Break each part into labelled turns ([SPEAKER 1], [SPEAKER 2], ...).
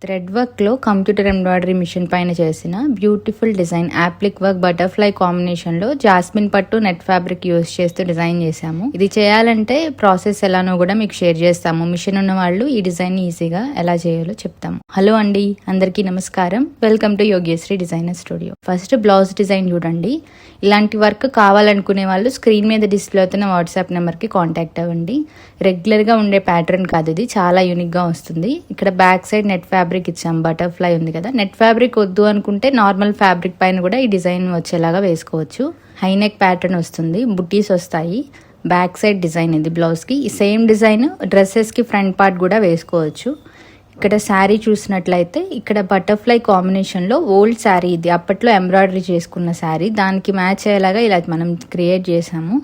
[SPEAKER 1] Thread వర్క్లో computer embroidery machine పైన చేసిన beautiful design appliqué work butterfly కాంబినేషన్లో జాస్మిన్ పట్టు నెట్ ఫ్యాబ్రిక్ యూస్ చేస్తూ డిజైన్ చేశాము. ఇది చేయాలంటే ప్రాసెస్ ఎలానో కూడా మీకు షేర్ చేస్తాము. మిషన్ ఉన్న వాళ్ళు ఈ డిజైన్ ఈజీగా ఎలా చేయాలో చెప్తాము. హలో అండి, అందరికీ నమస్కారం. Welcome to Yogeshree designer studio. First blouse design చూడండి. ఇలాంటి వర్క్ కావాలనుకునే వాళ్ళు స్క్రీన్ మీద డిస్ప్లే అవుతున్న వాట్సాప్ నెంబర్కి కాంటాక్ట్ అవ్వండి. రెగ్యులర్గా ఉండే ప్యాటర్న్ కాదు, ఇది చాలా యూనిక్గా వస్తుంది. ఇక్కడ బ్యాక్ సైడ్ నెట్ ఫ్యాబ్రిక్ ఇచ్చాం, బటర్ఫ్లై ఉంది కదా. నెట్ ఫ్యాబ్రిక్ వద్దు అనుకుంటే నార్మల్ ఫ్యాబ్రిక్ పైన కూడా ఈ డిజైన్ వచ్చేలాగా వేసుకోవచ్చు. హై నెక్ ప్యాటర్న్ వస్తుంది, బుట్టీస్ వస్తాయి. బ్యాక్ సైడ్ డిజైన్ ఇది బ్లౌజ్కి. ఈ సేమ్ డిజైన్ డ్రెస్సెస్కి ఫ్రంట్ పార్ట్ కూడా వేసుకోవచ్చు. ఇక్కడ శారీ చూసినట్లయితే ఇక్కడ బటర్ఫ్లై కాంబినేషన్లో ఓల్డ్ శారీ, ఇది అప్పట్లో ఎంబ్రాయిడరీ చేసుకున్న శారీ, దానికి మ్యాచ్ అయ్యేలాగా ఇలా మనం క్రియేట్ చేసాము.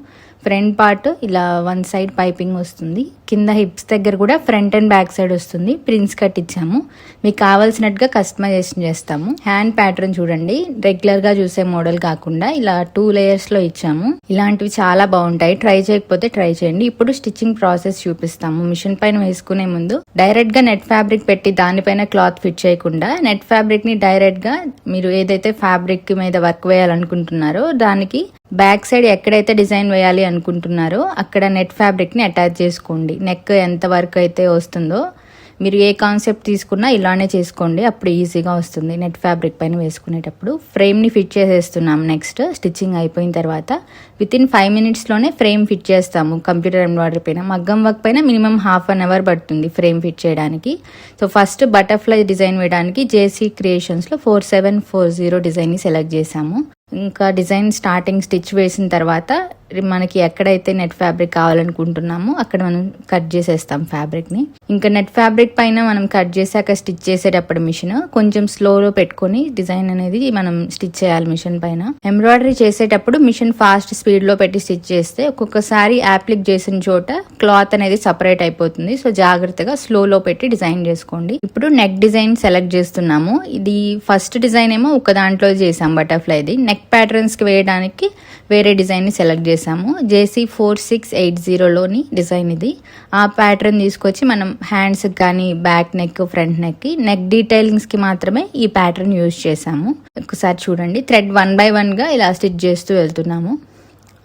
[SPEAKER 1] ఫ్రంట్ పార్ట్ ఇలా వన్ సైడ్ పైపింగ్ వస్తుంది, కింద హిప్స్ దగ్గర కూడా ఫ్రంట్ అండ్ బ్యాక్ సైడ్ వస్తుంది. ప్రిన్స్ కట్ ఇచ్చాము, మీకు కావాల్సినట్టుగా కస్టమైజేషన్ చేస్తాము. హ్యాండ్ ప్యాటర్న్ చూడండి, రెగ్యులర్ గా చూసే మోడల్ కాకుండా ఇలా 2 layers లో ఇచ్చాము. ఇలాంటివి చాలా బాగుంటాయి, ట్రై చేయకపోతే ట్రై చేయండి. ఇప్పుడు స్టిచ్చింగ్ ప్రాసెస్ చూపిస్తాము. మిషన్ పైన వేసుకునే ముందు డైరెక్ట్ గా నెట్ ఫ్యాబ్రిక్ పెట్టి దానిపైన క్లాత్ ఫిట్ చేయకుండా నెట్ ఫ్యాబ్రిక్ ని డైరెక్ట్ గా మీరు ఏదైతే ఫ్యాబ్రిక్ మీద వర్క్ వేయాలనుకుంటున్నారో దానికి బ్యాక్ సైడ్ ఎక్కడైతే డిజైన్ వేయాలి అనుకుంటున్నారో అక్కడ నెట్ ఫ్యాబ్రిక్ ని అటాచ్ చేసుకోండి. నెక్ ఎంత వరకు అయితే వస్తుందో మీరు ఏ కాన్సెప్ట్ తీసుకున్నా ఇలానే చేసుకోండి, అప్పుడు ఈజీగా వస్తుంది. నెట్ ఫ్యాబ్రిక్ పైన వేసుకునేటప్పుడు ఫ్రేమ్ ని ఫిట్ చేసేస్తున్నాం. నెక్స్ట్ స్టిచ్చింగ్ అయిపోయిన తర్వాత వితిన్ 5 minutes లోనే ఫ్రేమ్ ఫిట్ చేస్తాము. కంప్యూటర్ ఎంబ్రాయిడరీ పైన, మగ్గం వర్క్ పైన మినిమం ½ an hour పడుతుంది ఫ్రేమ్ ఫిట్ చేయడానికి. సో ఫస్ట్ బటర్ఫ్లై డిజైన్ వేయడానికి జేసీ క్రియేషన్స్ లో 4740 డిజైన్ ని సెలెక్ట్ చేసాము. ఇంకా డిజైన్ స్టార్టింగ్ స్టిచ్ వేసిన తర్వాత మనకి ఎక్కడైతే నెట్ ఫ్యాబ్రిక్ కావాలనుకుంటున్నామో అక్కడ మనం కట్ చేసేస్తాం ఫ్యాబ్రిక్ ని. ఇంకా నెట్ ఫ్యాబ్రిక్ పైన మనం కట్ చేసాక స్టిచ్ చేసేటప్పుడు మిషన్ కొంచెం స్లోలో పెట్టుకుని డిజైన్ అనేది మనం స్టిచ్ చేయాలి. మిషన్ పైన ఎంబ్రాయిడరీ చేసేటప్పుడు మిషన్ ఫాస్ట్ స్పీడ్ లో పెట్టి స్టిచ్ చేస్తే ఒక్కొక్కసారి యాప్లిక్ చేసిన చోట క్లాత్ అనేది సపరేట్ అయిపోతుంది. సో జాగ్రత్తగా స్లోలో పెట్టి డిజైన్ చేసుకోండి. ఇప్పుడు నెక్ డిజైన్ సెలెక్ట్ చేస్తున్నాము. ఇది ఫస్ట్ డిజైన్ ఏమో ఒక దాంట్లో చేసాం బటర్ఫ్లైది. నెక్ ప్యాటర్న్స్ కి వేయడానికి వేరే డిజైన్ ని సెలెక్ట్ చేసాము. జేసీ 4680లోని డిజైన్ ఇది. ఆ ప్యాటర్న్ తీసుకొచ్చి మనం హ్యాండ్స్ కానీ బ్యాక్ నెక్, ఫ్రంట్ నెక్ కి నెక్ డీటెయిలింగ్స్ కి మాత్రమే ఈ ప్యాటర్న్ యూజ్ చేసాము. ఒకసారి చూడండి, థ్రెడ్ 1 by 1 గా ఇలా స్టిచ్ చేస్తూ వెళ్తున్నాము.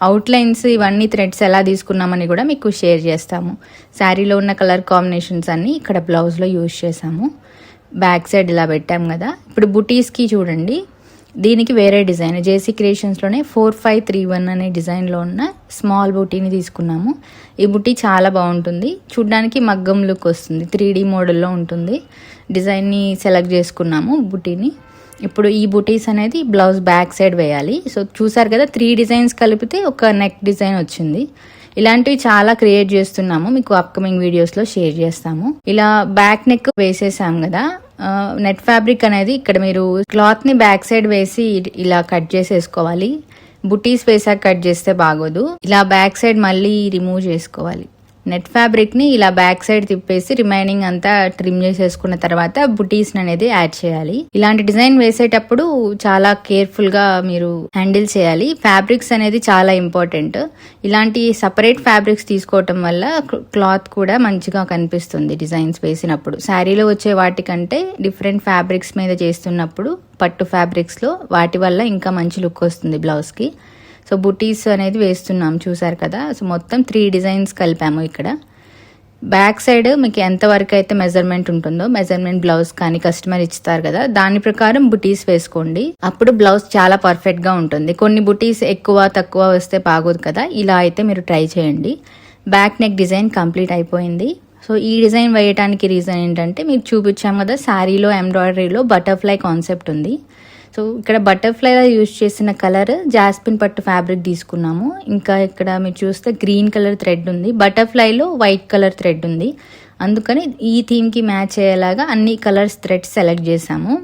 [SPEAKER 1] అవుట్లైన్స్ ఇవన్నీ థ్రెడ్స్ ఎలా తీసుకున్నామని కూడా మీకు షేర్ చేస్తాము. శారీలో ఉన్న కలర్ కాంబినేషన్స్ అన్ని ఇక్కడ బ్లౌజ్లో యూజ్ చేసాము. బ్యాక్ సైడ్ ఇలా పెట్టాము కదా. ఇప్పుడు బుటీస్కి చూడండి, దీనికి వేరే డిజైన్ జేసీ క్రియేషన్స్లోనే 4531 అనే డిజైన్లో ఉన్న స్మాల్ బుటీని తీసుకున్నాము. ఈ బుటీ చాలా బాగుంటుంది, చూడ్డానికి మగ్గం లుక్ వస్తుంది, 3D మోడల్లో ఉంటుంది. డిజైన్ని సెలెక్ట్ చేసుకున్నాము బుటీని. ఇప్పుడు ఈ బుటీస్ అనేది బ్లౌజ్ బ్యాక్ సైడ్ వేయాలి. సో చూసారు కదా, 3 డిజైన్స్ కలిపితే ఒక నెక్ డిజైన్ వచ్చింది. ఇలాంటివి చాలా క్రియేట్ చేస్తున్నాము, మీకు అప్కమింగ్ వీడియోస్లో షేర్ చేస్తాము. ఇలా బ్యాక్ నెక్ వేసేసాం కదా. నెట్ ఫ్యాబ్రిక్ అనేది ఇక్కడ మీరు క్లాత్ ని బ్యాక్ సైడ్ వేసి ఇలా కట్ చేసేసుకోవాలి. బుటీస్ వేసాక కట్ చేస్తే బాగోదు. ఇలా బ్యాక్ సైడ్ మళ్ళీ రిమూవ్ చేసుకోవాలి. నెట్ ఫ్యాబ్రిక్ ని ఇలా బ్యాక్ సైడ్ తిప్పేసి రిమైనింగ్ అంతా ట్రిమ్ చేసేసుకున్న తర్వాత బుటీస్ అనేది యాడ్ చేయాలి. ఇలాంటి డిజైన్ వేసేటప్పుడు చాలా కేర్ఫుల్ గా మీరు హ్యాండిల్ చేయాలి. ఫ్యాబ్రిక్స్ అనేది చాలా ఇంపార్టెంట్. ఇలాంటి సపరేట్ ఫ్యాబ్రిక్స్ తీసుకోవటం వల్ల క్లాత్ కూడా మంచిగా కనిపిస్తుంది డిజైన్స్ వేసినప్పుడు. శారీలో వచ్చే వాటికంటే డిఫరెంట్ ఫ్యాబ్రిక్స్ మీద చేస్తున్నప్పుడు పట్టు ఫ్యాబ్రిక్స్ లో వాటి వల్ల ఇంకా మంచి లుక్ వస్తుంది బ్లౌజ్ కి. సో బుటీస్ అనేది వేస్తున్నాం, చూసారు కదా. సో మొత్తం 3 డిజైన్స్ కలిపాము. ఇక్కడ బ్యాక్ సైడ్ మీకు ఎంత వరకు అయితే మెజర్మెంట్ ఉంటుందో, మెజర్మెంట్ బ్లౌజ్ కానీ కస్టమర్ ఇస్తారు కదా, దాని ప్రకారం బుటీస్ వేసుకోండి. అప్పుడు బ్లౌజ్ చాలా పర్ఫెక్ట్ గా ఉంటుంది. కొన్ని బుటీస్ ఎక్కువ తక్కువ వస్తే బాగోదు కదా, ఇలా అయితే మీరు ట్రై చేయండి. బ్యాక్ నెక్ డిజైన్ కంప్లీట్ అయిపోయింది. సో ఈ డిజైన్ వేయడానికి రీజన్ ఏంటంటే మీకు చూపించాం కదా, శారీలో ఎంబ్రాయిడరీలో బటర్ఫ్లై కాన్సెప్ట్ ఉంది. సో ఇక్కడ బటర్ఫ్లైలో యూజ్ చేసిన కలర్ జాస్మిన్ పట్టు ఫ్యాబ్రిక్ తీసుకున్నాము. ఇంకా ఇక్కడ మీరు చూస్తే గ్రీన్ కలర్ థ్రెడ్ ఉంది, బటర్ఫ్లైలో వైట్ కలర్ థ్రెడ్ ఉంది. అందుకని ఈ థీమ్కి మ్యాచ్ అయ్యేలాగా అన్ని కలర్స్ థ్రెడ్స్ సెలెక్ట్ చేసాము.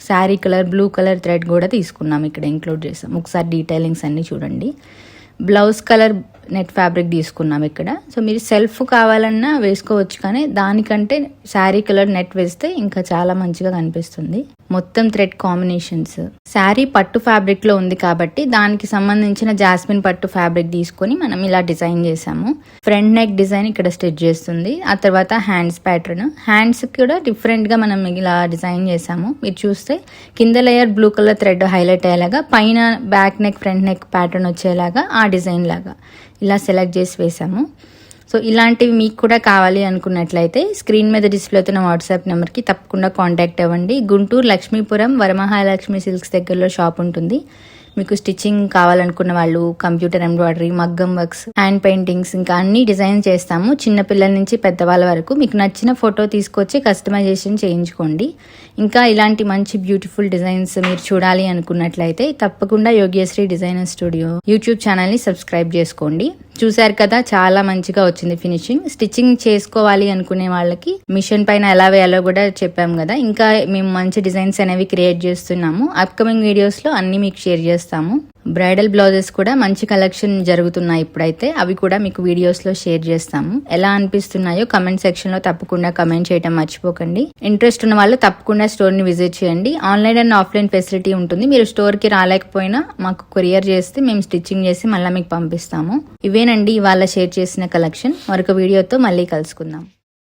[SPEAKER 1] Sari colour blue colour thread కూడా తీసుకున్నాము, ఇక్కడ ఇంక్లూడ్ చేసాము. ఒకసారి డీటెయిలింగ్స్ అన్ని చూడండి. బ్లౌజ్ కలర్ నెట్ ఫ్యాబ్రిక్ తీసుకున్నాం ఇక్కడ. సో మీరు సెల్ఫ్ కావాలన్నా వేసుకోవచ్చు, కానీ దానికంటే శారీ కలర్ నెట్ వేస్తే ఇంకా చాలా మంచిగా కనిపిస్తుంది. మొత్తం థ్రెడ్ కాంబినేషన్స్. శారీ పట్టు ఫ్యాబ్రిక్ లో ఉంది కాబట్టి దానికి సంబంధించిన జాస్మిన్ పట్టు ఫ్యాబ్రిక్ తీసుకొని మనం ఇలా డిజైన్ చేసాము. ఫ్రంట్ నెక్ డిజైన్ ఇక్కడ స్టిచ్ చేస్తుంది. ఆ తర్వాత హ్యాండ్స్ ప్యాటర్న్, హ్యాండ్స్ కూడా డిఫరెంట్ గా మనం ఇలా డిజైన్ చేసాము. మీరు చూస్తే కింద layer blue colour thread highlight అయ్యేలాగా, పైన back neck front neck pattern వచ్చేలాగా ఆ డిజైన్ లాగా ఇలా సెలెక్ట్ చేసి వేసాము. సో ఇలాంటివి మీకు కూడా కావాలి అనుకున్నట్లయితే స్క్రీన్ మీద డిస్ప్లే అవుతున్న వాట్సాప్ నెంబర్కి తప్పకుండా కాంటాక్ట్ అవ్వండి. గుంటూరు లక్ష్మీపురం వరమహాలక్ష్మి సిల్క్స్ దగ్గరలో షాప్ ఉంటుంది. మీకు స్టిచ్చింగ్ కావాలనుకున్న వాళ్ళు కంప్యూటర్ ఎంబ్రాయిడరీ, మగ్గం వర్క్స్, హ్యాండ్ పెయింటింగ్స్ ఇంకా అన్ని డిజైన్ చేస్తాము. చిన్నపిల్లల నుంచి పెద్దవాళ్ళ వరకు మీకు నచ్చిన ఫోటో తీసుకొచ్చి కస్టమైజేషన్ చేయించుకోండి. ఇంకా ఇలాంటి మంచి బ్యూటిఫుల్ డిజైన్స్ మీరు చూడాలి అనుకున్నట్లయితే తప్పకుండా యోగ్యశ్రీ డిజైనర్ స్టూడియో యూట్యూబ్ ఛానల్ని సబ్స్క్రైబ్ చేసుకోండి. చూసారు కదా, చాలా మంచిగా వచ్చింది ఫినిషింగ్. స్టిచ్చింగ్ చేసుకోవాలి అనుకునే వాళ్ళకి మిషన్ పైన ఎలా వేయాలో కూడా చెప్పాం కదా. ఇంకా మేము మంచి డిజైన్స్ అనేవి క్రియేట్ చేస్తున్నాము. అప్కమింగ్ వీడియోస్ లో అన్ని మీకు షేర్ చేస్తాము. బ్రైడల్ బ్లౌజెస్ కూడా మంచి కలెక్షన్ జరుగుతున్నాయి ఇప్పుడైతే, అవి కూడా మీకు వీడియోస్ లో షేర్ చేస్తాము. ఎలా అనిపిస్తున్నాయో కమెంట్ సెక్షన్ లో తప్పకుండా కమెంట్ చేయడం మర్చిపోకండి. ఇంట్రెస్ట్ ఉన్న వాళ్ళు తప్పకుండా స్టోర్ ని విజిట్ చేయండి. ఆన్లైన్ అండ్ ఆఫ్లైన్ ఫెసిలిటీ ఉంటుంది. మీరు స్టోర్ కి రాలేకపోయినా మాకు కొరియర్ చేస్తే మేము స్టిచ్చింగ్ చేసి మళ్ళీ మీకు పంపిస్తాము. ఇవేనండి ఇవాళ షేర్ చేసిన కలెక్షన్. మరొక వీడియోతో మళ్ళీ కలుసుకుందాం.